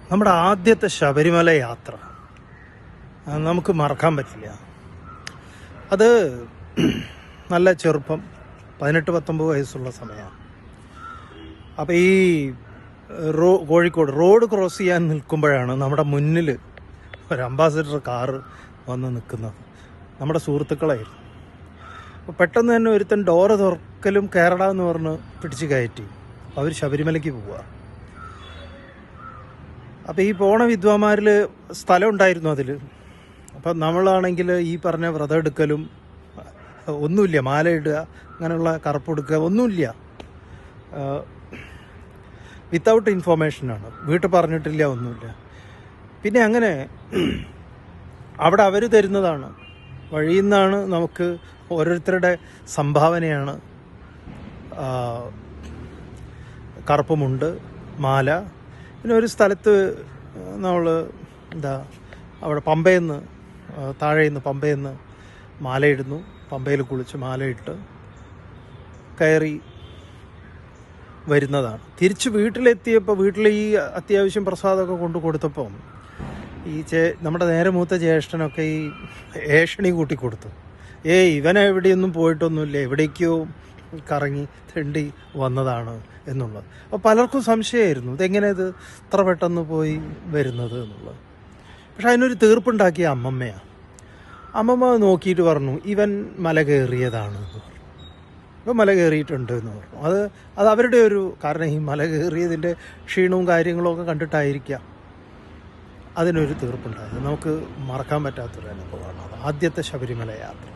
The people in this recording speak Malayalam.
നമ്മുടെ ആദ്യത്തെ ശബരിമല യാത്ര നമുക്ക് മറക്കാൻ പറ്റില്ല. അത് നല്ല ചെറുപ്പം, 18-19 വയസ്സുള്ള സമയമാണ്. അപ്പോൾ ഈ കോഴിക്കോട് റോഡ് ക്രോസ് ചെയ്യാൻ നിൽക്കുമ്പോഴാണ് നമ്മുടെ മുന്നിൽ ഒരു അംബാസഡർ കാറ് വന്ന് നിൽക്കുന്നത്. നമ്മുടെ സുഹൃത്തുക്കളായിരുന്നു. അപ്പോൾ പെട്ടെന്ന് തന്നെ ഒരുത്തൻ ഡോറ് തുറക്കലും കേരള എന്ന് പറഞ്ഞ് പിടിച്ച് കയറ്റി. അവർ ശബരിമലയ്ക്ക് പോവുക. അപ്പോൾ ഈ പോണ വിദ്വാന്മാരിൽ സ്ഥലം ഉണ്ടായിരുന്നു അതിൽ. അപ്പം നമ്മളാണെങ്കിൽ ഈ പറഞ്ഞ വ്രതം എടുക്കലും ഒന്നുമില്ല, മാല ഇടുക, അങ്ങനെയുള്ള കറുപ്പെടുക്കുക ഒന്നുമില്ല. വിത്തൗട്ട് ഇൻഫോർമേഷനാണ്, വീട്ടിൽ പറഞ്ഞിട്ടില്ല, ഒന്നുമില്ല. പിന്നെ അങ്ങനെ അവിടെ അവർ തരുന്നതാണ്, വഴിയിൽ നിന്നാണ് നമുക്ക് ഓരോരുത്തരുടെ സംഭാവനയാണ്. കറുപ്പുമുണ്ട്, മാല. പിന്നെ ഒരു സ്ഥലത്ത് നമ്മൾ അവിടെ പമ്പയെന്ന് താഴെന്ന് പമ്പയെന്ന് മാലയിടുന്നു. പമ്പയിൽ കുളിച്ച് മാലയിട്ട് കയറി വരുന്നതാണ്. തിരിച്ച് വീട്ടിലെത്തിയപ്പോൾ വീട്ടിൽ ഈ അത്യാവശ്യം പ്രസാദമൊക്കെ കൊണ്ടു കൊടുത്തപ്പം ഈ നമ്മുടെ നേരെ മൂത്ത ജ്യേഷ്ഠനൊക്കെ ഈ ഏഷണി കൂട്ടിക്കൊടുത്തു. ഇവനെ എവിടെയൊന്നും പോയിട്ടൊന്നുമില്ല, എവിടേക്കോ കറങ്ങി തെണ്ടി വന്നതാണ് എന്നുള്ളത്. അപ്പോൾ പലർക്കും സംശയമായിരുന്നു, ഇതെങ്ങനെ ഇത് ഇത്ര പെട്ടെന്ന് പോയി വരുന്നത് എന്നുള്ളത്. പക്ഷെ അതിനൊരു തീർപ്പുണ്ടാക്കിയ അമ്മമ്മയാണ്. അമ്മമ്മ നോക്കിയിട്ട് പറഞ്ഞു, ഇവൻ മല കയറിയതാണ് എന്ന് പറഞ്ഞു. ഇപ്പം മല കയറിയിട്ടുണ്ട് എന്ന് പറഞ്ഞു. അത് അവരുടെ ഒരു കാരണം, ഈ മല കയറിയതിൻ്റെ ക്ഷീണവും കാര്യങ്ങളും ഒക്കെ കണ്ടിട്ടായിരിക്കാം അതിനൊരു തീർപ്പുണ്ടായത്. നമുക്ക് മറക്കാൻ പറ്റാത്തൊരു അനുഭവമാണ് അത്, ആദ്യത്തെ ശബരിമല യാത്ര.